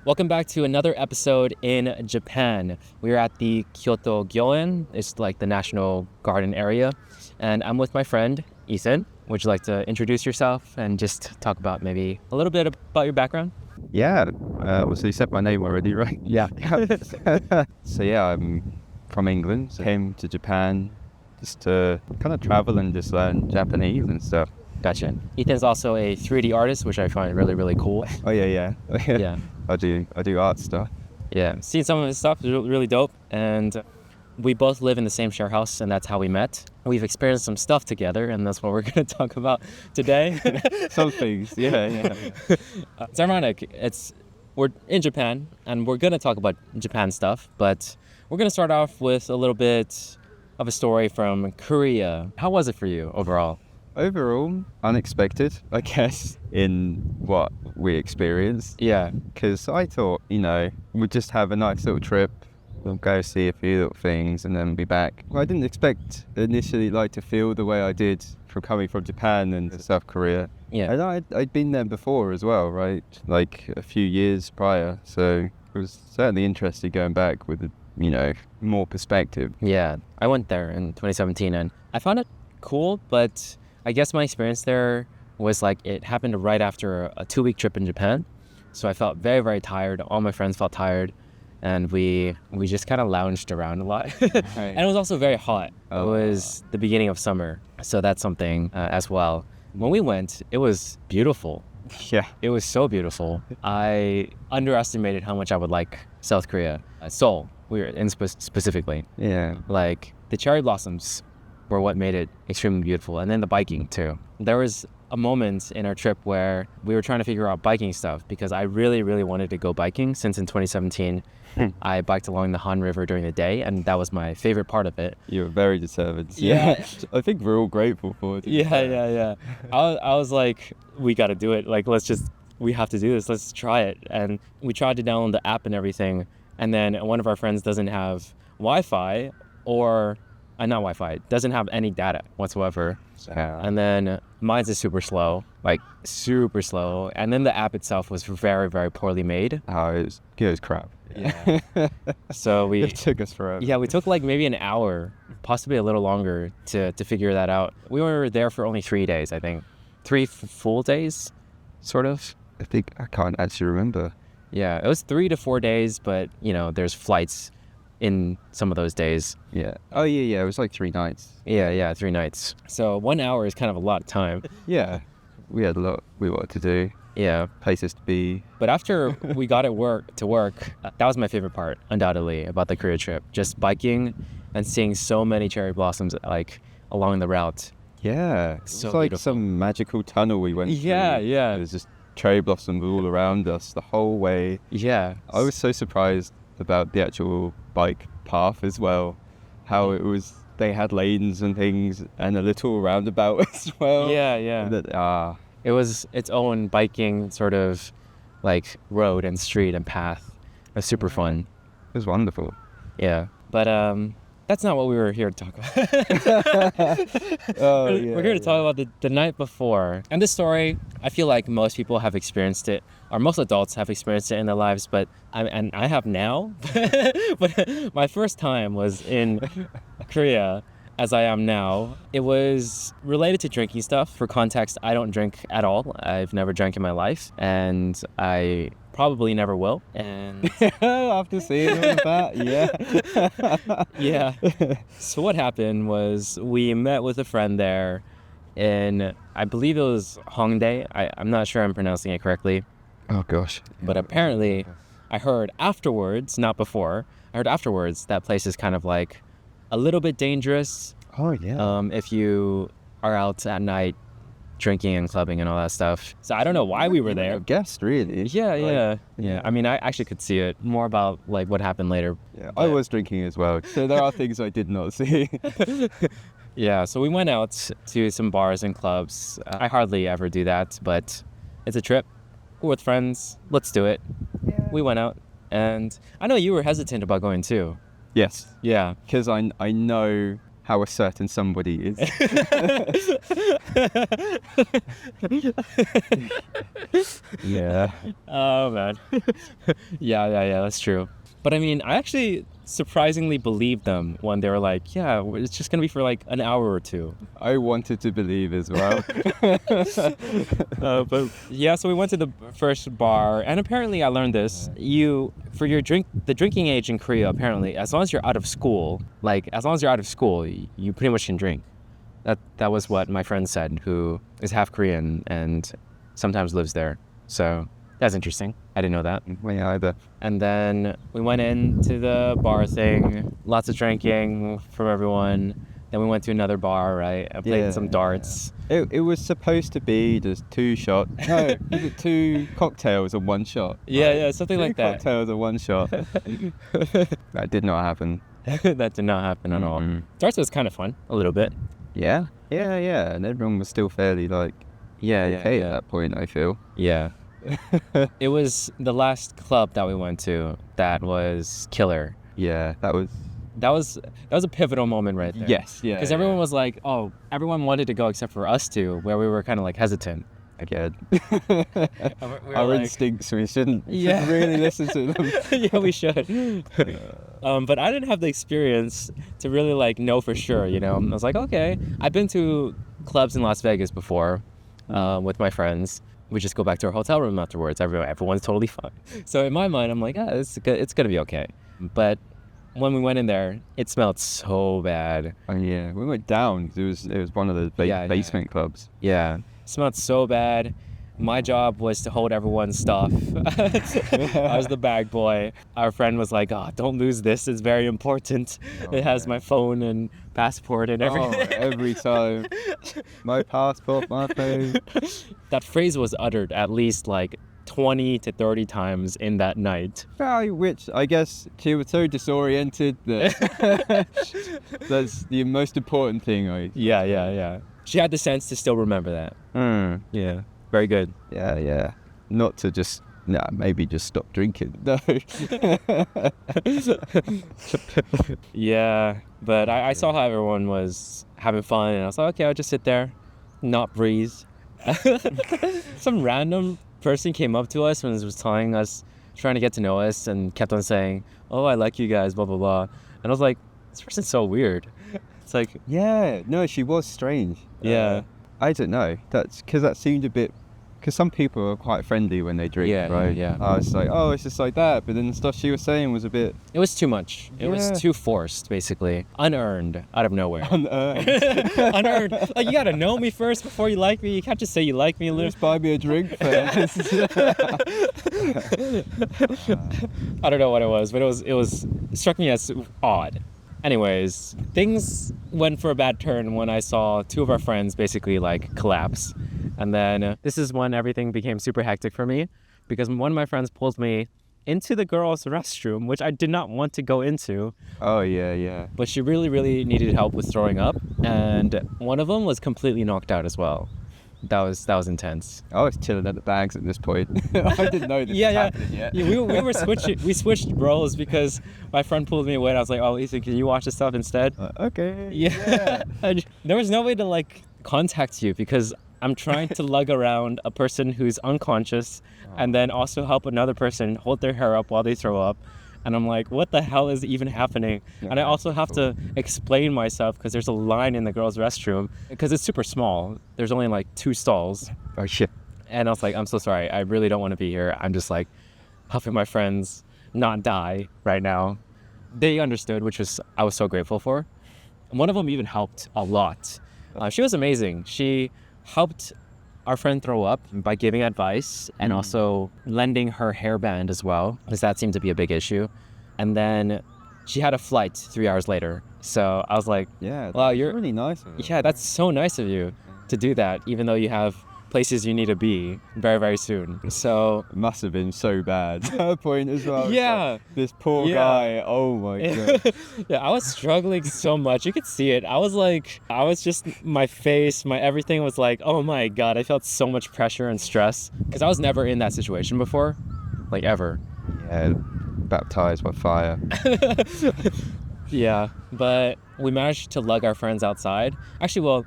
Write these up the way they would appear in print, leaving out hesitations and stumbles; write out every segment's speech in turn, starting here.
Welcome back to another episode in Japan. We're at the Kyoto Gyoen. It's like the national garden area. And I'm with my friend, Ethan. Would you like to introduce yourself and just talk about maybe a little bit about your background? Yeah, so you said my name already, right? Yeah. So I'm from England. So came to Japan just to kind of travel and just learn Japanese and stuff. Gotcha. Ethan's also a 3D artist, which I find really, really cool. Oh yeah. Yeah. I do art stuff. Yeah. Seen some of his stuff, it's really dope. And we both live in the same share house, and that's how we met. We've experienced some stuff together, and that's what we're going to talk about today. Some things, yeah. It's ironic. We're in Japan, and we're going to talk about Japan stuff, but we're going to start off with a little bit of a story from Korea. How was it for you overall? Overall, unexpected, I guess, in what we experienced. Yeah. Because I thought, we'd just have a nice little trip. We'll go see a few little things and then be back. I didn't expect initially to feel the way I did from coming from Japan and South Korea. Yeah. And I'd been there before as well, right? Like a few years prior. So it was certainly interesting going back with, more perspective. Yeah. I went there in 2017, and I found it cool, but I guess my experience there was it happened right after a 2-week trip in Japan. So I felt very, very tired. All my friends felt tired. And we just kind of lounged around a lot. Right. And it was also very hot. It was the beginning of summer. So that's something as well. When we went, it was beautiful. Yeah. It was so beautiful. I underestimated how much I would like South Korea. Seoul, we were in specifically. Yeah. The cherry blossoms were what made it extremely beautiful. And then the biking too. There was a moment in our trip where we were trying to figure out biking stuff because I really, really wanted to go biking since in 2017 I biked along the Han River during the day, and that was my favorite part of it. You were very determined. Yeah. I think we're all grateful for it. Yeah. I was like, we got to do it. We have to do this. Let's try it. And we tried to download the app and everything. And then one of our friends doesn't have Wi-Fi not Wi-Fi, doesn't have any data whatsoever. Yeah. And then mine's is super slow. And then the app itself was very, very poorly made. Oh, it was crap. Yeah. So it took us forever. Yeah, we took maybe an hour, possibly a little longer to figure that out. We were there for only 3 days, I think. 3 full days, sort of. I think I can't actually remember. Yeah, it was 3 to 4 days, but there's flights in some of those days. Yeah. Oh yeah. It was 3 nights. Yeah, 3 nights. So 1 hour is kind of a lot of time. Yeah. We had a lot we wanted to do. Yeah. Places to be. But after we got to work, that was my favorite part, undoubtedly, about the Korea trip. Just biking and seeing so many cherry blossoms along the route. Yeah. So it's like beautiful. some magical tunnel we went through. Yeah. There's just cherry blossoms all around us the whole way. Yeah. I was so surprised about the actual bike path as well. How it was, they had lanes and things and a little roundabout as well. Yeah. It was its own biking sort of road and street and path. It was super fun. It was wonderful. Yeah. But that's not what we were here to talk about. We're here to talk about the night before. And this story, I feel like most people have experienced it, or most adults have experienced it in their lives, but I have now. But my first time was in Korea, as I am now. It was related to drinking stuff. For context, I don't drink at all. I've never drank in my life, and I probably never will. And after seeing all of that, yeah. Yeah. So what happened was we met with a friend there in, I believe it was Hongdae. I'm not sure I'm pronouncing it correctly. Oh gosh. But apparently I heard afterwards, not before, that place is kind of a little bit dangerous. Oh yeah. If you are out at night drinking and clubbing and all that stuff. So I don't know why we were there. I guessed, really. Yeah. I mean, I actually could see it more about what happened later. Yeah, I was drinking as well, so there are things I did not see. Yeah, so we went out to some bars and clubs. I hardly ever do that, but it's a trip. We're with friends. Let's do it. Yeah. We went out, and I know you were hesitant about going too. Yes. Yeah. Because I know how a certain somebody is. Yeah. Oh man. Yeah, that's true. But I mean, I actually surprisingly believed them when they were like, yeah, it's just gonna be for like an hour or two. I wanted to believe as well. But yeah, so we went to the first bar, and apparently I learned this. The drinking age in Korea, apparently, as long as you're out of school, you pretty much can drink. That was what my friend said, who is half Korean and sometimes lives there. So that's interesting. I didn't know that. Me either. And then we went into the bar thing, lots of drinking from everyone. Then we went to another bar, right? I played some darts. It was supposed to be just 2 shots. No, was it 2 cocktails and 1 shot? Yeah, something like that. 2 cocktails and 1 shot. That did not happen. That did not happen at all. Darts was kind of fun, a little bit. Yeah. And everyone was still fairly okay at that point, I feel. Yeah. It was the last club that we went to that was killer. Yeah, that was a pivotal moment right there. Yes, yeah. Because everyone was like, everyone wanted to go except for us two, where we were kind of like hesitant. Again. Our instincts, we shouldn't really listen to them. Yeah, we should. But I didn't have the experience to really like know for sure, you know. I was like, okay, I've been to clubs in Las Vegas before with my friends. We just go back to our hotel room afterwards. Everyone's totally fine. So in my mind, I'm like, it's going to be okay. But when we went in there, it smelled so bad. Oh yeah, we went down. It was one of the basement clubs. Yeah, it smelled so bad. My job was to hold everyone's stuff. I was the bag boy. Our friend was like, don't lose this. It's very important. It has my phone and passport and everything. Every time. My passport, my phone. That phrase was uttered at least like 20 to 30 times in that night. Which I guess she was so disoriented that that's the most important thing. Yeah. She had the sense to still remember that. Yeah. Very good. Yeah. Not to just, maybe just stop drinking. No. Yeah, but I saw how everyone was having fun, and I was like, okay, I'll just sit there, not breathe. Some random person came up to us and was telling us, trying to get to know us, and kept on saying, I like you guys, blah, blah, blah. And I was like, this person's so weird. It's like... Yeah, no, she was strange. Yeah. I don't know. That's because that seemed a bit... Because some people are quite friendly when they drink, right? Yeah. I was like, it's just like that. But then the stuff she was saying was a bit... It was too much. It was too forced, basically. Unearned, out of nowhere. Unearned. Like, you gotta know me first before you like me. You can't just say you like me a little. Just buy me a drink first. I don't know what it was, but it struck me as odd. Anyways, things went for a bad turn when I saw 2 of our friends basically like collapse. And then this is when everything became super hectic for me, because one of my friends pulled me into the girls' restroom, which I did not want to go into. Oh, yeah. But she really, really needed help with throwing up. And one of them was completely knocked out as well. That was intense. I was chilling at the bags at this point. I didn't know this was happening yet. Yeah, we were switching. We switched roles because my friend pulled me away. And I was like, Ethan, can you watch the stuff instead? Okay. Yeah. And there was no way to like contact you because I'm trying to lug around a person who's unconscious and then also help another person hold their hair up while they throw up. And I'm like, what the hell is even happening? Yeah, and I also have to explain myself because there's a line in the girls' restroom because it's super small. There's only like 2 stalls. Oh, shit. And I was like, I'm so sorry. I really don't want to be here. I'm just like helping my friends not die right now. They understood, I was so grateful for. And one of them even helped a lot. She was amazing. She helped our friend throw up by giving advice and also lending her hairband as well, because that seemed to be a big issue. And then she had a flight 3 hours later. So I was like, wow, you're really nice of you. Yeah, that's so nice of you to do that, even though you have places you need to be very, very soon. So it must have been so bad at that point as well. Yeah. Like, this poor guy. Oh my God. Yeah, I was struggling so much. You could see it. My face, my everything was like, oh my God. I felt so much pressure and stress because I was never in that situation before, like ever. Yeah, baptized by fire. Yeah, but we managed to lug our friends outside. Actually, well,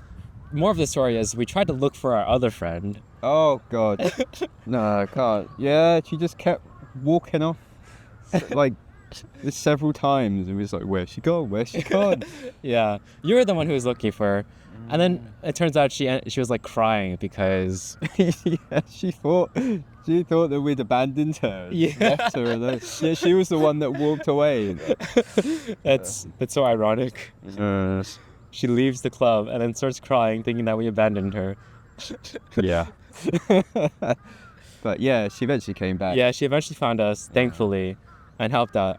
more of the story is we tried to look for our other friend. Oh God, no, I can't. Yeah, she just kept walking off, like several times, and we was like, "Where's she gone? Where's she gone?" Yeah, you were the one who was looking for her. And then it turns out she was like crying because Yeah, she thought that we'd abandoned her. Yeah. Left her alone. Yeah, she was the one that walked away. that's so ironic. She leaves the club and then starts crying, thinking that we abandoned her. Yeah. But yeah, she eventually came back. Yeah, she eventually found us, thankfully, and helped out.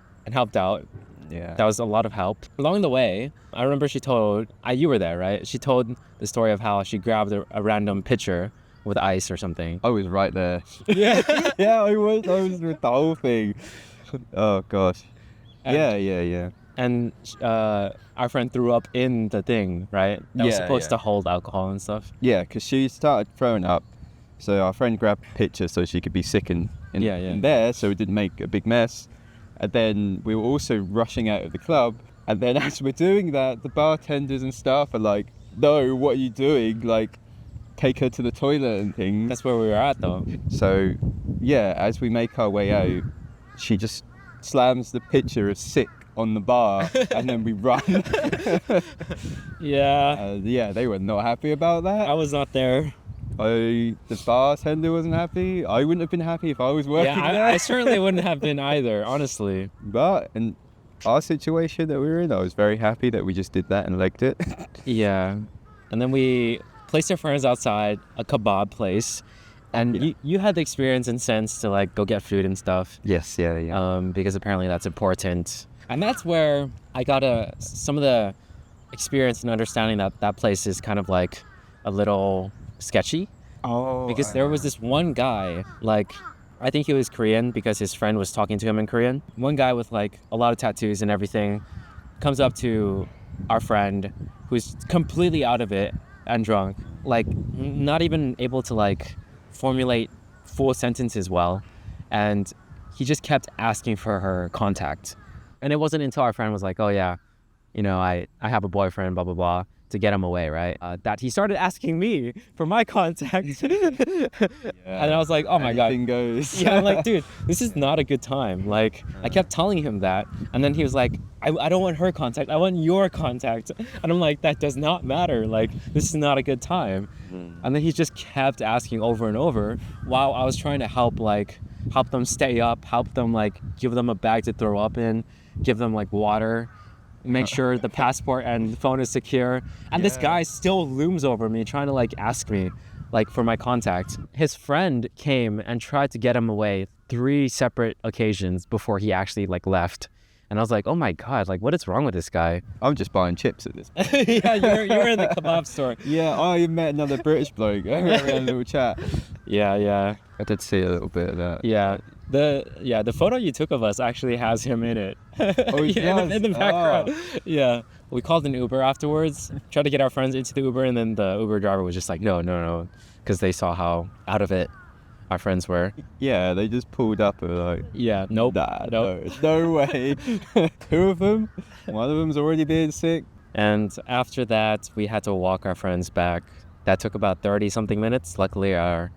Yeah. That was a lot of help. Along the way, I remember she told, you were there, right? She told the story of how she grabbed a random pitcher with ice or something. I was right there. Yeah. Yeah, I was with the whole thing. Oh gosh. Yeah. And our friend threw up in the thing, right? That was Yeah, supposed yeah. to hold alcohol and stuff. Yeah, because she started throwing up. So our friend grabbed a pitcher so she could be sick in there, so it didn't make a big mess. And then we were also rushing out of the club. And then as we're doing that, the bartenders and staff are like, "No, what are you doing? Like, take her to the toilet and things." That's where we were at, though. So, yeah, as we make our way out, she just slams the pitcher of sick on the bar, and then we run. Yeah. Yeah, they were not happy about that. I was not there. The bartender wasn't happy. I wouldn't have been happy if I was working Yeah, there. I certainly wouldn't have been either, honestly. But in our situation that we were in, I was very happy that we just did that and legged it. Yeah. And then we placed our friends outside a kebab place. And you had the experience and sense to like go get food and stuff. Yes, yeah. Because apparently that's important. And that's where I got some of the experience and understanding that place is kind of like a little sketchy. Oh. Because there was this one guy, like, I think he was Korean because his friend was talking to him in Korean. One guy with like a lot of tattoos and everything comes up to our friend who's completely out of it and drunk, like not even able to like formulate full sentences well. And he just kept asking for her contact. And it wasn't until our friend was like, "Oh yeah, you know, I have a boyfriend, blah, blah, blah," to get him away, right? That he started asking me for my contact. And I was like, oh my God. Anything goes. Yeah, I'm like, dude, this is not a good time. Like, I kept telling him that. And then he was like, I don't want her contact. I want your contact. And I'm like, that does not matter. Like, this is not a good time. And then he just kept asking over and over while I was trying to help them stay up, help them, like, give them a bag to throw up in, give them, like, water, make sure the passport and the phone is secure. And this guy still looms over me trying to like ask me like for my contact. His friend came and tried to get him away 3 separate occasions before he actually like left. And I was like, oh my God, like what is wrong with this guy? I'm just buying chips at this point. Yeah, you were in the kebab store. Yeah, I met another British bloke. We had a little chat. Yeah. I did see a little bit of that. Yeah. The photo you took of us actually has him in it. Oh, he does? in the background. Oh. Yeah. We called an Uber afterwards, tried to get our friends into the Uber, and then the Uber driver was just like, no, because they saw how out of it our friends were. Yeah, they just pulled up and were like, Yeah, nope. nah, nope. no way. 2 of them? One of them's already being sick. And after that, we had to walk our friends back. That took about 30-something minutes. Luckily, our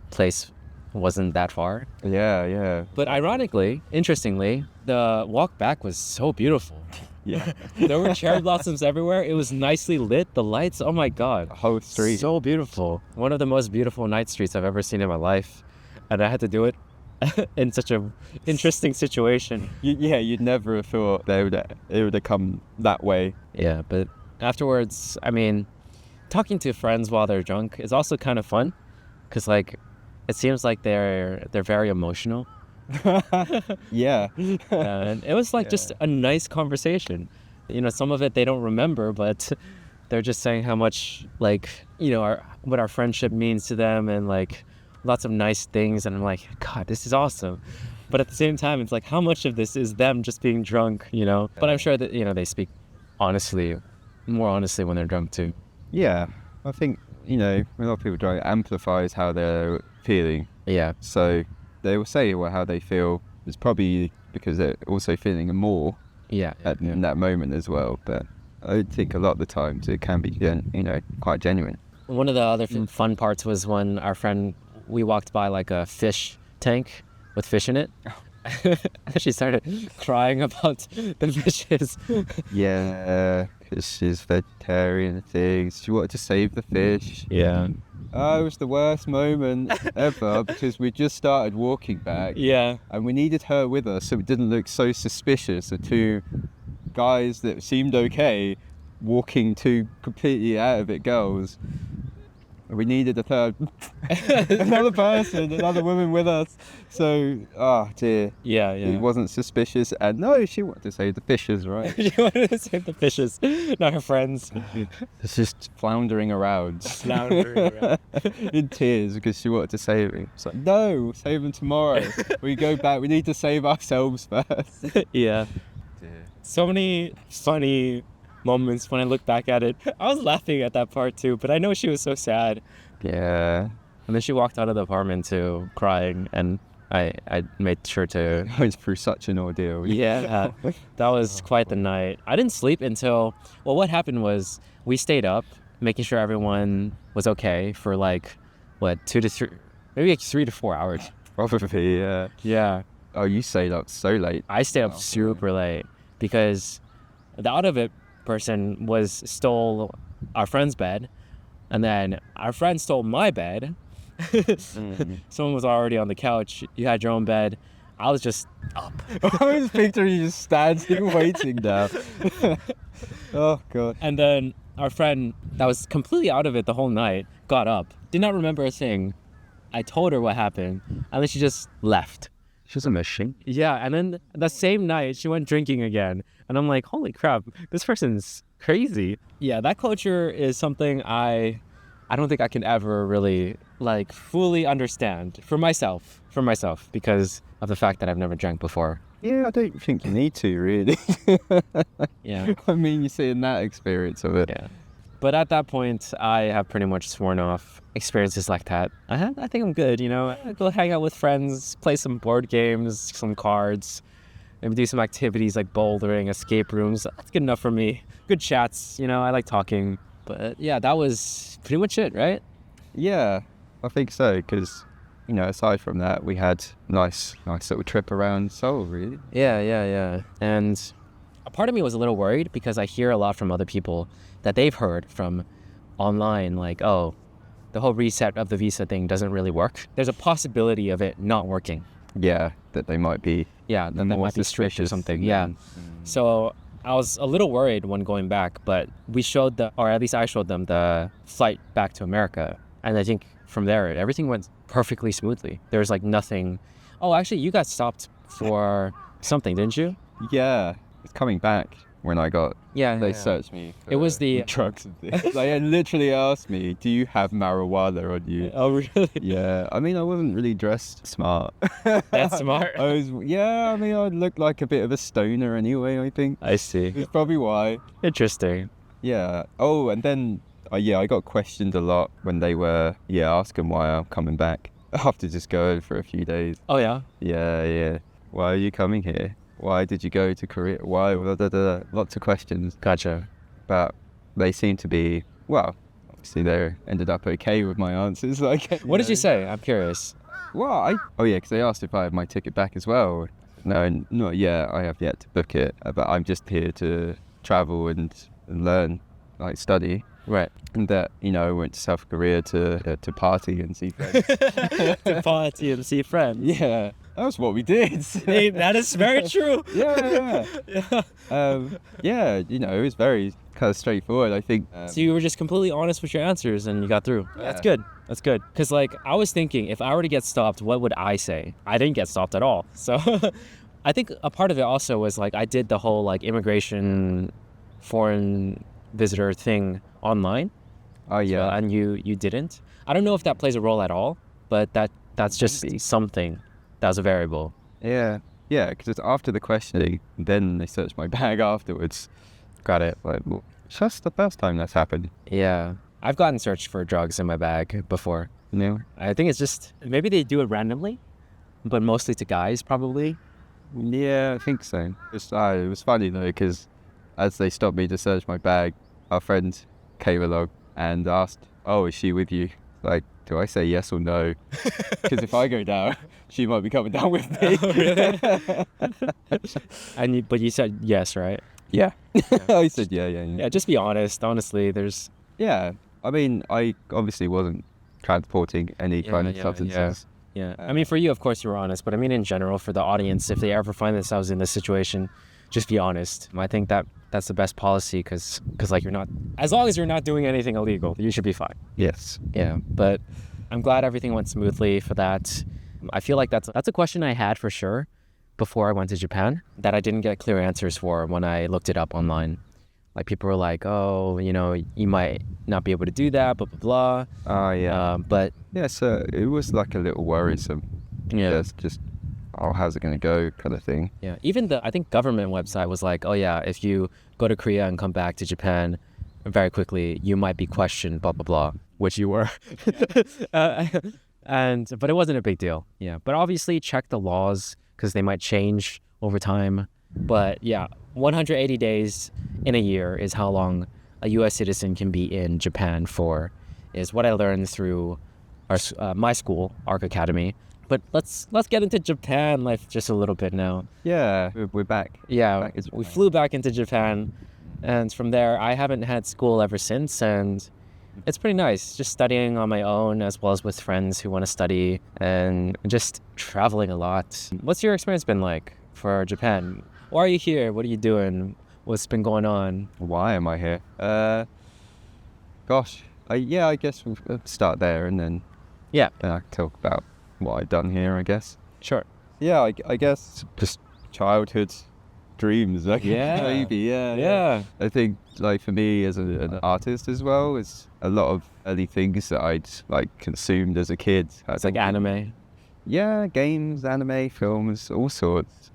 place wasn't that far. Yeah. But ironically, interestingly, the walk back was so beautiful. Yeah. There were cherry blossoms everywhere. It was nicely lit. The lights, oh my God. The whole street. So beautiful. One of the most beautiful night streets I've ever seen in my life. And I had to do it in such a interesting situation. You'd never have thought it would have come that way. Yeah, but afterwards, I mean, talking to friends while they're drunk is also kind of fun. Because, like, it seems like they're very emotional. Yeah. And it was like just a nice conversation. You know, some of it they don't remember, but they're just saying how much, like, you know, what our friendship means to them and like lots of nice things. And I'm like, God, this is awesome. But at the same time, it's like, how much of this is them just being drunk, you know? But I'm sure that, you know, they speak more honestly when they're drunk too. Yeah. I think, you know, a lot of people drink amplifies how they're feeling. Yeah. So they will say how they feel. It's probably because they're also feeling more Yeah. in that moment as well. But I think a lot of the times it can be, quite genuine. One of the other fun parts was when we walked by like a fish tank with fish in it. And she started crying about the fishes. Yeah, because she's vegetarian and things. She wanted to save the fish. Yeah. Oh, it was the worst moment ever because we just started walking back. Yeah. And we needed her with us so it didn't look so suspicious. The two guys that seemed okay walking two completely out of it girls. We needed a third, another person, another woman with us. So, oh dear. Yeah. It wasn't suspicious. And no, she wanted to save the fishes, right? She wanted to save the fishes, not her friends. It's just floundering around. In tears because she wanted to save him. It's like, no, save them tomorrow. We go back, we need to save ourselves first. Yeah. Dear. So many funny moments when I look back at it. I was laughing at that part too, but I know she was so sad. Yeah. And then she walked out of the apartment too, crying, and I made sure to... I went through such an ordeal. Yeah, that was quite the night. I didn't sleep until... Well, what happened was we stayed up, making sure everyone was okay for like, 2 to 3... Maybe like 3 to 4 hours. Probably, yeah. Yeah. Oh, you stayed up so late. I stayed up super late because the out of it person stole our friend's bed, and then our friend stole my bed. Someone was already on the couch. You had your own bed. I was just up. I was picturing you just standing waiting now. Oh god. And then our friend that was completely out of it the whole night got up, did not remember a thing. I told her what happened, and then she just left. She's a machine. Yeah, and then the same night she went drinking again, and I'm like, holy crap, this person's crazy. Yeah, that culture is something I don't think I can ever really like fully understand for myself because of the fact that I've never drank before. Yeah, I don't think you need to really. Yeah. I mean, you're seeing that experience of it. Yeah. But at that point, I have pretty much sworn off experiences like that. I think I'm good, I go hang out with friends, play some board games, some cards, maybe do some activities like bouldering, escape rooms. That's good enough for me. Good chats, I like talking. But yeah, that was pretty much it, right? Yeah, I think so, because, aside from that, we had nice little trip around Seoul, really. Yeah. And a part of me was a little worried because I hear a lot from other people that they've heard from online, like, oh, the whole reset of the visa thing doesn't really work. There's a possibility of it not working. Yeah, that they might be. Yeah, that might be strict or something. Yeah. So I was a little worried when going back, but we showed or at least I showed them the flight back to America. And I think from there, everything went perfectly smoothly. There was like nothing. Oh, actually, you got stopped for something, didn't you? Yeah, it's coming back. When I got, they searched me for it was the drugs and things. They literally asked me, do you have marijuana on you? Oh, really? Yeah, I mean, I wasn't really dressed smart. That's smart. I looked like a bit of a stoner anyway, I think. I see. That's probably why. Interesting. Yeah. Oh, and then, I got questioned a lot when they were, asking why I'm coming back after just going for a few days. Oh, yeah? Yeah. Why are you coming here? Why did you go to Korea? Why? Lots of questions. Gotcha. But they seem to be, obviously they ended up okay with my answers. What did you say? I'm curious. Well, because they asked if I had my ticket back as well. No, not yet. I have yet to book it. But I'm just here to travel and learn, study. Right. And that, I went to South Korea to party and see friends. To party and see friends. Yeah. That's what we did. Hey, that is very true. Yeah. It was very kind of straightforward, I think. So you were just completely honest with your answers and you got through. Yeah. That's good. Because, I was thinking, if I were to get stopped, what would I say? I didn't get stopped at all. So I think a part of it also was, I did the whole, immigration foreign visitor thing online. Oh, yeah. So, and you didn't. I don't know if that plays a role at all, but that's just something. That was a variable. Yeah, because it's after the questioning, then they searched my bag afterwards. Got it. It's just the first time that's happened. Yeah. I've gotten searched for drugs in my bag before. I think it's just, maybe they do it randomly, but mostly to guys, probably. Yeah, I think so. It was funny, though, because as they stopped me to search my bag, our friend came along and asked, "Oh, is she with you?" Like, do I say yes or no? Because if I go down, she might be coming down with me. Oh, really? But you said yes, right? Yeah. Yeah. I said yeah. Yeah, just be honest. Honestly, there's... Yeah. I mean, I obviously wasn't transporting any kind of substances. Yeah. I mean, for you, of course, you were honest. But I mean, in general, for the audience, if they ever find themselves in this situation, just be honest. I think that's the best policy because like you're not... As long as you're not doing anything illegal, you should be fine. Yes. Yeah. But I'm glad everything went smoothly for that. I feel like that's a question I had for sure before I went to Japan that I didn't get clear answers for when I looked it up online. Like people were like, oh, you know, you might not be able to do that, blah, blah, blah. Oh, yeah. But Yeah, so it was like a little worrisome. yeah. It's just, oh, how's it going to go kind of thing. Yeah. Even I think government website was like, oh yeah, if you go to Korea and come back to Japan very quickly, you might be questioned, blah, blah, blah, which you were. But it wasn't a big deal. Yeah. But obviously check the laws because they might change over time. But yeah, 180 days in a year is how long a U.S. citizen can be in Japan for, is what I learned through my school, Arc Academy. But let's get into Japan life just a little bit now. Yeah, we're back. Yeah, Back in we Japan. flew back into Japan, and from there I haven't had school ever since, and it's pretty nice. Just studying on my own as well as with friends who want to study, and just traveling a lot. What's your experience been like for Japan? Why are you here? What are you doing? What's been going on? Why am I here? Gosh, I guess we'll start there and then Yeah, I can talk about what I've done here, I guess. sure. Yeah, I guess just childhood dreams, like Yeah. maybe, yeah. Yeah. I think, like, for me as an artist as well, it's a lot of early things that I'd, like, consumed as a kid. It's like anime. Yeah, games, anime, films, all sorts.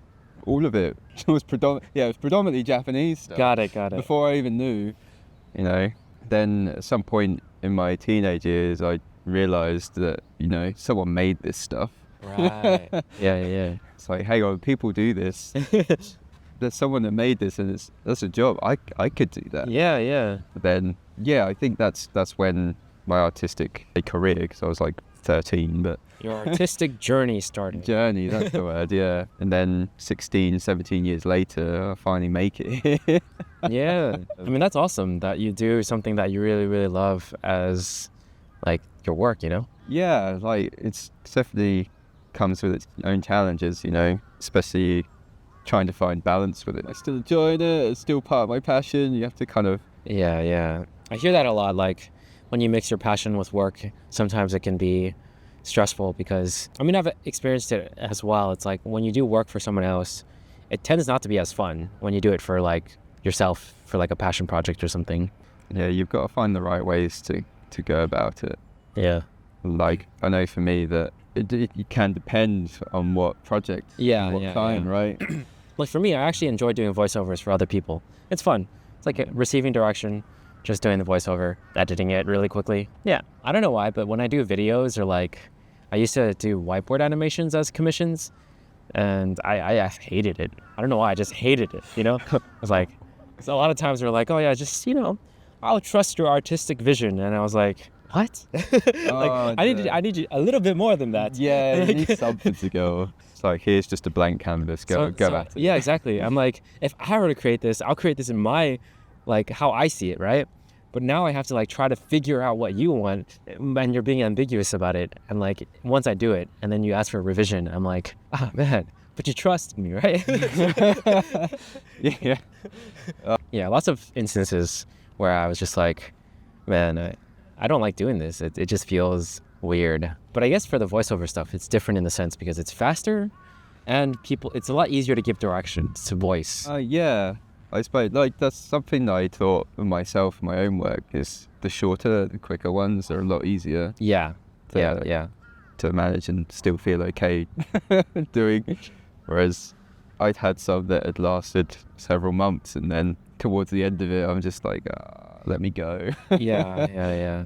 All of it was predominantly Japanese stuff. Got it. Before I even knew, you know. Then at some point in my teenage years, I realised that, you know, someone made this stuff. Right. Yeah. It's like, hang on, people do this. There's someone that made this, and that's a job. I could do that. Yeah. But then, yeah, I think that's when my artistic career, because I was like 13, but Your artistic journey started. journey, that's the word, yeah. And then 16, 17 years later, I finally make it. Yeah. I mean, that's awesome that you do something that you really, really love as like your work, you know? Yeah, like it's definitely comes with its own challenges, you know, especially trying to find balance with it. I still enjoy it, it's still part of my passion. You have to kind of... Yeah. I hear that a lot. Like when you mix your passion with work, sometimes it can be stressful because, I mean, I've experienced it as well. It's like when you do work for someone else, it tends not to be as fun when you do it for like yourself, for like a passion project or something. Yeah, you've got to find the right ways to go about it. Yeah. Like, I know for me that it can depend on what project, what client, right? Like for me, I actually enjoy doing voiceovers for other people. It's fun. It's like receiving direction, just doing the voiceover, editing it really quickly. Yeah, I don't know why, but when I do videos or like, I used to do whiteboard animations as commissions, and I hated it. I don't know why, I just hated it, you know? I was like, so a lot of times they're like, oh yeah, just, you know, I'll trust your artistic vision. And I was like, what? Oh, I need you a little bit more than that. Yeah, you Like- need something to go. It's like, here's just a blank canvas, go at it. Yeah, exactly. I'm like, if I were to create this, I'll create this in my, like, how I see it, right? But now I have to like try to figure out what you want, and you're being ambiguous about it. And like, once I do it, and then you ask for a revision, I'm like, ah, man, but you trust me, right? Yeah. Yeah, lots of instances where I was just like, man, I don't like doing this. It just feels weird. But I guess for the voiceover stuff, it's different in the sense because it's faster, and it's a lot easier to give directions to voice. Yeah, I suppose, like, that's something that I thought of myself in my own work, is the shorter, the quicker ones are a lot easier Yeah. to manage and still feel okay doing. Whereas I'd had some that had lasted several months, and then towards the end of it, I'm just like, let me go. Yeah.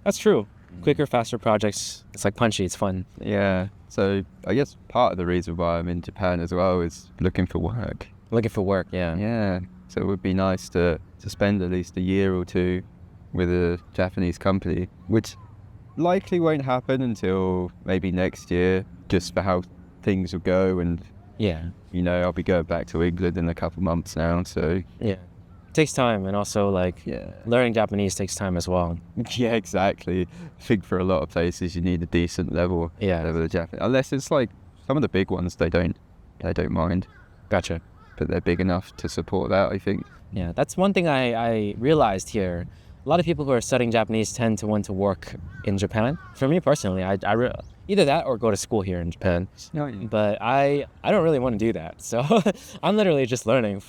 That's true. Quicker, faster projects. It's like punchy. It's fun. Yeah. So I guess part of the reason why I'm in Japan as well is looking for work. Looking for work. Yeah. Yeah. So it would be nice to spend at least a year or two with a Japanese company, which likely won't happen until maybe next year, just for how things will go. And, Yeah. I'll be going back to England in a couple months now, so... Yeah. It takes time, and also, learning Japanese takes time as well. Yeah, exactly. I think for a lot of places you need a decent level of Japanese. Unless it's like some of the big ones, they don't mind. Gotcha. But they're big enough to support that, I think. Yeah, that's one thing I realized here. A lot of people who are studying Japanese tend to want to work in Japan. For me personally, either that or go to school here in Japan. But I don't really want to do that. So I'm literally just learning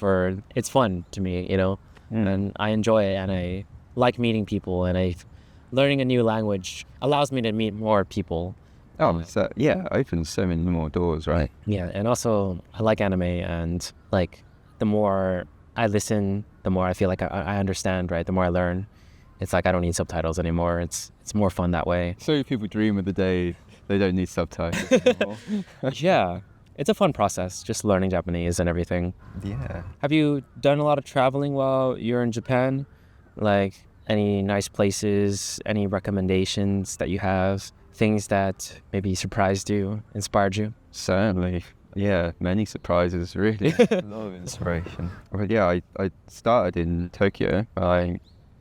it's fun to me, and I enjoy it, and I like meeting people, and learning a new language allows me to meet more people. Oh, so, opens so many more doors, right? Yeah, and also I like anime, and the more I listen, the more I feel like I understand, right? The more I learn. It's like I don't need subtitles anymore. It's more fun that way. So people dream of the day they don't need subtitles anymore. Yeah, it's a fun process, just learning Japanese and everything. Yeah. Have you done a lot of traveling while you're in Japan? Like any nice places, any recommendations that you have? Things that maybe surprised you, inspired you? Certainly. Yeah, many surprises, really. A lot of inspiration. But yeah, I started in Tokyo. I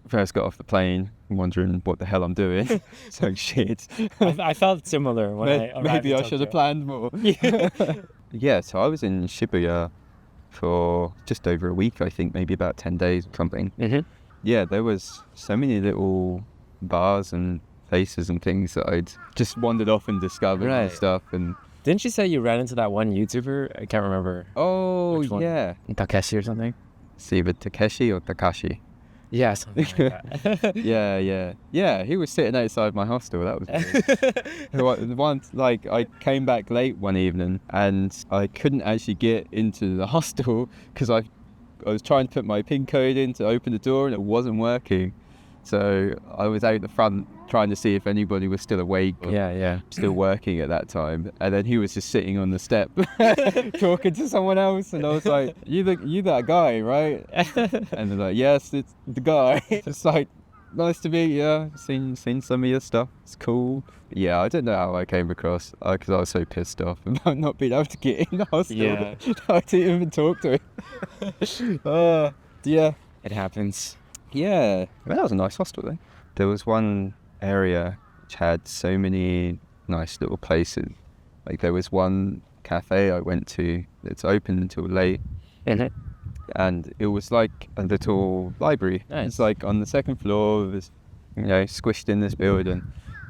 first got off the plane wondering what the hell I'm doing. So shit. I felt similar when I arrived Maybe in I Tokyo. should have planned more. Yeah, so I was in Shibuya for just over a week, I think, maybe about 10 days or something. Mm-hmm. Yeah, there was so many little bars and places and things that I'd just wandered off and discovered and stuff. And didn't you say you ran into that one YouTuber? I can't remember. oh, Which one? yeah. Takeshi or something? It's either Takeshi or Takashi. Yeah, something like that. Yeah, he was sitting outside my hostel. That was weird. Once, I came back late one evening and I couldn't actually get into the hostel because I was trying to put my PIN code in to open the door and it wasn't working. So I was out the front trying to see if anybody was still awake or still working at that time. And then he was just sitting on the step talking to someone else. And I was like, you that guy, right? And they're like, yes, it's the guy. It's like, nice to meet you. Seen some of your stuff. It's cool. Yeah, I don't know how I came across because I was so pissed off about not being able to get in the hostel. Yeah. I didn't even talk to him. Yeah. It happens. Yeah, that was a nice hostel though. There was one area which had so many nice little places. Like there was one cafe I went to that's open until late, Mm-hmm. and it was like a little library. Nice. It's like on the second floor, it was, squished in this building,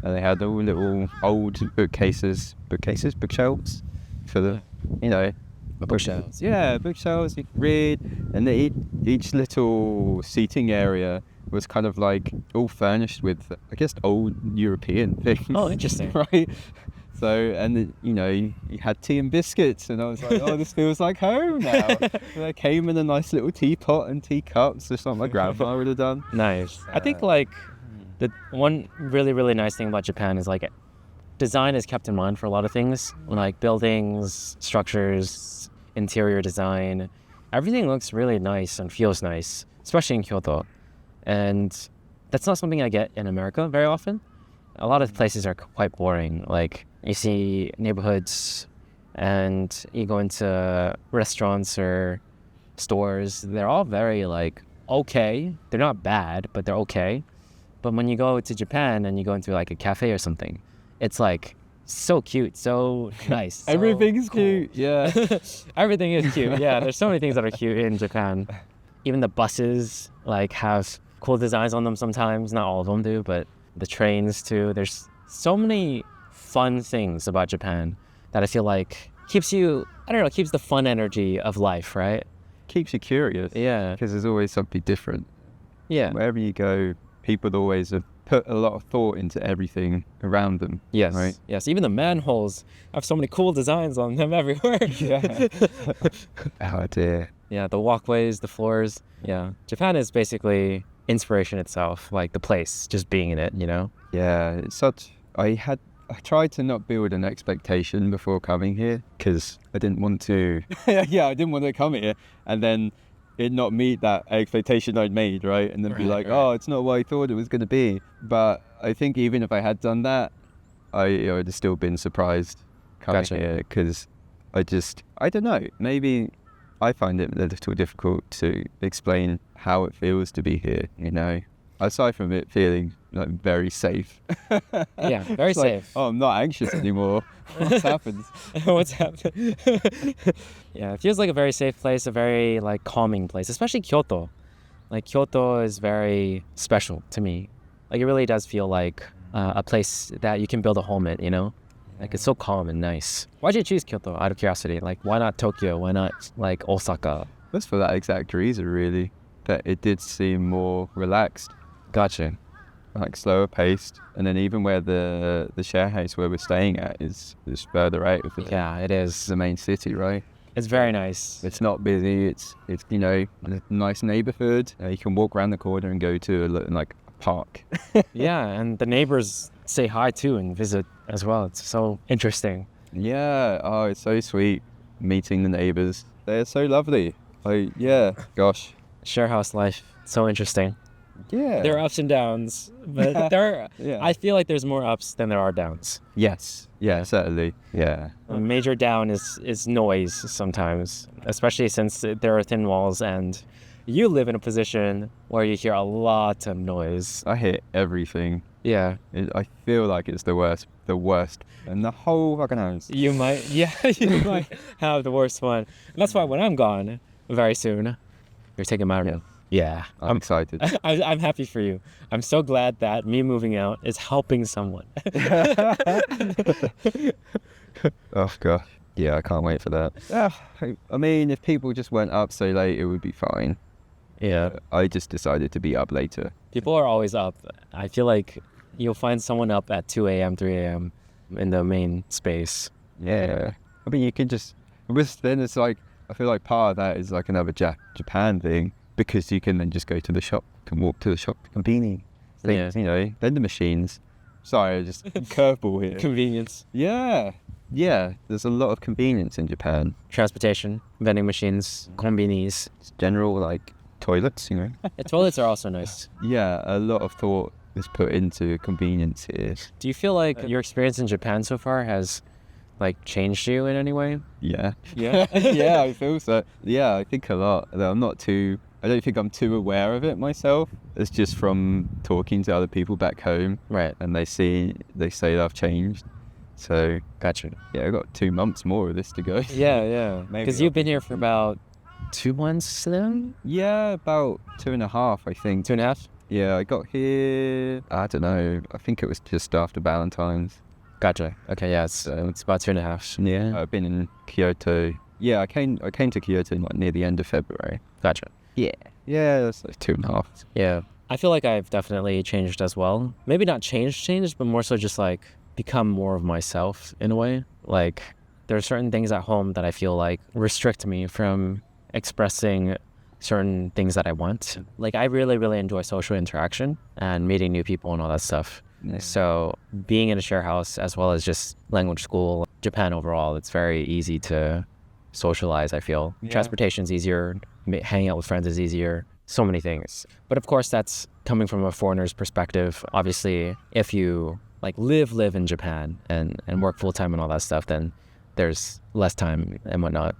and they had all little old bookshelves for the, Bookshelves. Yeah, bookshelves you could read, and each little seating area was kind of like all furnished with, I guess, old European things. Oh, interesting. Right. So, and you had tea and biscuits, and I was like, oh, this feels like home now. And I came in a nice little teapot and teacups, just like my grandfather would have done. Nice. I think the one really, really nice thing about Japan is design is kept in mind for a lot of things, like buildings, structures, interior design. Everything looks really nice and feels nice, especially in Kyoto. And that's not something I get in America very often. A lot of places are quite boring. Like you see neighborhoods and you go into restaurants or stores, they're all very okay. They're not bad, but they're okay. But when you go to Japan and you go into a cafe or something, it's so cute, so nice. So Everything's cool. cute, yeah. Everything is cute. Yeah, there's so many things that are cute in Japan. Even the buses have cool designs on them sometimes. Not all of them do, but the trains too. There's so many fun things about Japan that I feel keeps the fun energy of life, right? Keeps you curious. Yeah. Because there's always something different. Yeah. Wherever you go, people always have put a lot of thought into everything around them. Yes. Right? Yes. Even the manholes have so many cool designs on them everywhere. Yeah. Oh dear. Yeah. The walkways, the floors. Yeah. Japan is basically inspiration itself, the place, just being in it, Yeah, it's I tried to not build an expectation before coming here because I didn't want to. I didn't want to come here and then it not meet that expectation I'd made, right? And then be like, Right. oh, it's not what I thought it was going to be. But I think even if I had done that, I would have still been surprised coming Gotcha. here, because I don't know, maybe I find it a little difficult to explain how it feels to be here, you know? Aside from it feeling like very safe. Yeah, very It's like, safe. oh, I'm not anxious anymore. What's happened? What's happening? Yeah, it feels like a very safe place, a very like calming place, especially Kyoto. Like Kyoto is very special to me. Like it really does feel like a place that you can build a home in, you know? Like it's so calm and nice. Why'd you choose Kyoto out of curiosity? Like why not Tokyo? Why not like Osaka? That's for that exact reason, really. That it did seem more relaxed, Gotcha. like slower paced. And then even where the share house where we're staying at is further out of Yeah, it is. the main city, right? It's very nice. It's not busy. It's you know, a nice neighborhood. You can walk around the corner and go to like a park. Yeah, and the neighbors say hi too and visit as well. It's so interesting. Yeah. Oh, it's so sweet meeting the neighbors. They're so lovely. Yeah. Gosh. Share house life, so interesting. Yeah. There are ups and downs, but Yeah. I feel like there's more ups than there are downs. Yes. Yeah. Certainly. Yeah. A major down is noise sometimes, especially since there are thin walls and you live in a position where you hear a lot of noise. I hear everything. Yeah. I feel like it's the worst in the whole fucking house. You might have the worst one. And that's why when I'm gone very soon, you're taking my room. Yeah. I'm excited. I'm happy for you. I'm so glad that me moving out is helping someone. Oh gosh. Yeah, I can't wait for that. I mean, if people just went up so late, it would be fine. Yeah. I just decided to be up later. People are always up. I feel like you'll find someone up at 2 a.m., 3 a.m. in the main space. Yeah. I mean, you can just... But then it's like, I feel like part of that is like another Japan thing, because you can then just go to the shop, can walk to the shop, convenient things, you know, vending machines. Sorry, I just curveball here. Convenience. Yeah. There's a lot of convenience in Japan. Transportation, vending machines, konbinis. General, like, toilets, you know. The toilets are also nice. Yeah, a lot of thought is put into convenience here. Do you feel like your experience in Japan so far has like changed you in any way? Yeah. Yeah. Yeah, I feel so. Yeah, I think a lot. Though I don't think I'm too aware of it myself. It's just from talking to other people back home. Right. And they say that I've changed. So, Gotcha. yeah, I've got 2 months more of this to go. Yeah. Maybe Because you've been here for about 2 months now? Yeah, about 2.5, I think. 2.5? Yeah, I got here, I don't know, I think it was just after Valentine's. Gotcha. Okay, yeah, it's about 2.5. Yeah. I've been in Kyoto. Yeah, I came to Kyoto like near the end of February. Gotcha. Yeah, that's like 2.5. Yeah. I feel like I've definitely changed as well. Maybe not changed, but more so just like become more of myself in a way. Like there are certain things at home that I feel like restrict me from expressing certain things that I want. Like I really, really enjoy social interaction and meeting new people and all that stuff. Yeah. So being in a share house as well as just language school, Japan overall, it's very easy to socialize, I feel. Yeah. Transportation's easier, hanging out with friends is easier, so many things. But of course that's coming from a foreigner's perspective. Obviously, if you like live in Japan and work full time and all that stuff, then there's less time and whatnot.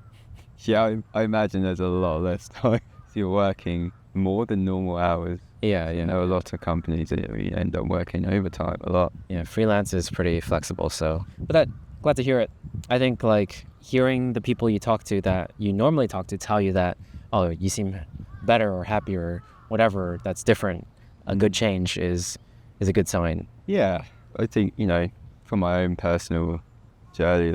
Yeah, I imagine there's a lot less time. You're working more than normal hours. Yeah. You know, a lot of companies you end up working overtime a lot. Yeah, freelance is pretty flexible, so glad to hear it. I think like hearing the people you talk to that you normally talk to tell you that, oh, you seem better or happier or whatever, that's different. A good change is a good sign. Yeah, I think, you know, from my own personal journey,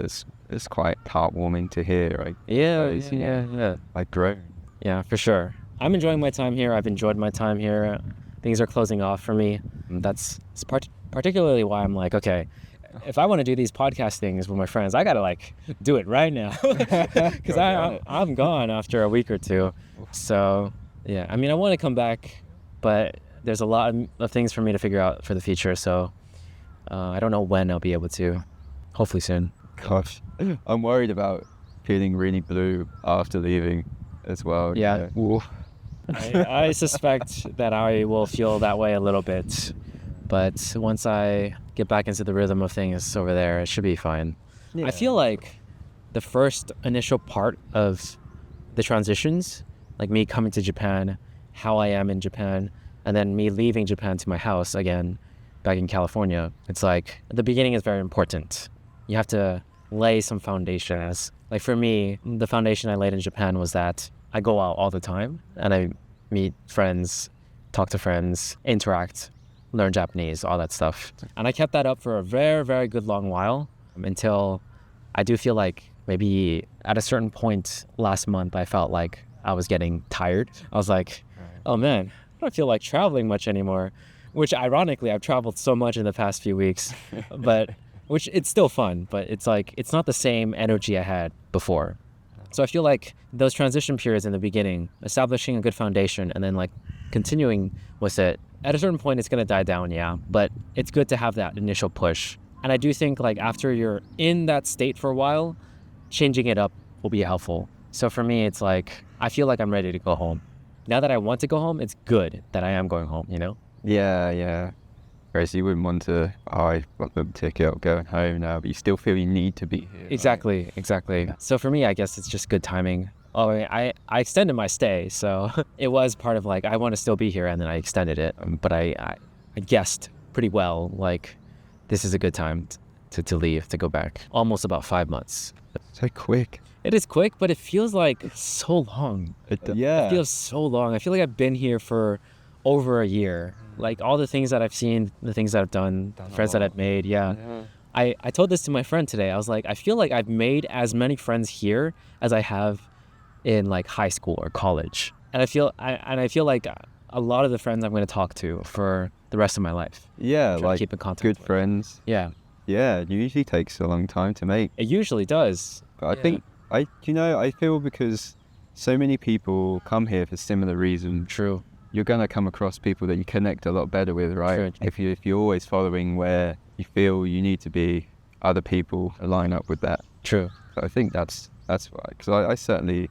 it's quite heartwarming to hear. Right? Yeah. I've grown. Yeah, for sure. I'm enjoying my time here. I've enjoyed my time here. Things are closing off for me. That's particularly why I'm like, okay, if I want to do these podcast things with my friends, I got to like do it right now. Because I'm gone after a week or two. So, yeah, I mean, I want to come back, but there's a lot of things for me to figure out for the future. So I don't know when I'll be able to. Hopefully soon. Gosh, I'm worried about feeling really blue after leaving as well. Yeah. Ooh. I suspect that I will feel that way a little bit, but once I get back into the rhythm of things over there, it should be fine. Yeah. I feel like the first initial part of the transitions, like me coming to Japan, how I am in Japan, and then me leaving Japan to my house again back in California, it's like the beginning is very important. You have to lay some foundations. Like for me, the foundation I laid in Japan was that I go out all the time and I meet friends, talk to friends, interact, learn Japanese, all that stuff. And I kept that up for a very, very good long while until I do feel like maybe at a certain point last month, I felt like I was getting tired. I was like, oh man, I don't feel like traveling much anymore, which ironically, I've traveled so much in the past few weeks, but which it's still fun, but it's like, it's not the same energy I had before. So I feel like those transition periods in the beginning, establishing a good foundation and then like continuing with it, at a certain point it's going to die down, yeah, but it's good to have that initial push. And I do think like after you're in that state for a while, changing it up will be helpful. So for me, it's like, I feel like I'm ready to go home. Now that I want to go home, it's good that I am going home, you know? Yeah. Whereas you wouldn't want to, I got the ticket, I'm going home now, but you still feel you need to be here. Exactly. Yeah. So for me, I guess it's just good timing. Oh, I extended my stay, so it was part of like, I want to still be here, and then I extended it. But I guessed pretty well, like, this is a good time to leave, to go back. Almost about 5 months. So quick. It is quick, but it feels like so long. It feels so long. I feel like I've been here for over a year. Like all the things that I've seen, the things that I've done, the friends that I've made. Yeah. I told this to my friend today. I was like, I feel like I've made as many friends here as I have in like high school or college. And I feel like a lot of the friends I'm going to talk to for the rest of my life. Yeah, like keep in contact good with. friends. Yeah. Yeah, it usually takes a long time to make. It usually does. But I think, I feel because so many people come here for similar reasons. True. You're going to come across people that you connect a lot better with, right? True. If you're always following where you feel you need to be, other people line up with that. True. So I think that's why. Because I certainly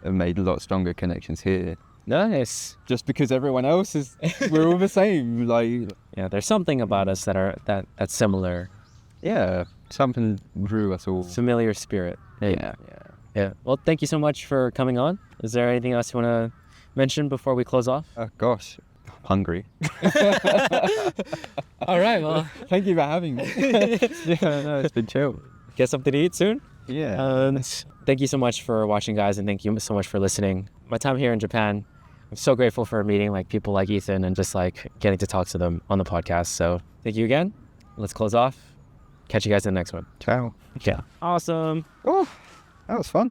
have made a lot stronger connections here. Nice. Just because everyone else is, we're all the same. Like, yeah, there's something about us that's similar. Yeah, something drew us all. Familiar spirit. Yeah. Well, thank you so much for coming on. Is there anything else you want to mention before we close off? Gosh, I'm hungry. All right, well, thank you for having me. No, it's been chill. Get something to eat soon? Yeah. Thank you so much for watching, guys, and thank you so much for listening. My time here in Japan, I'm so grateful for meeting like people like Ethan and just like getting to talk to them on the podcast. So thank you again. Let's close off. Catch you guys in the next one. Ciao. Yeah. Awesome. Oh, that was fun.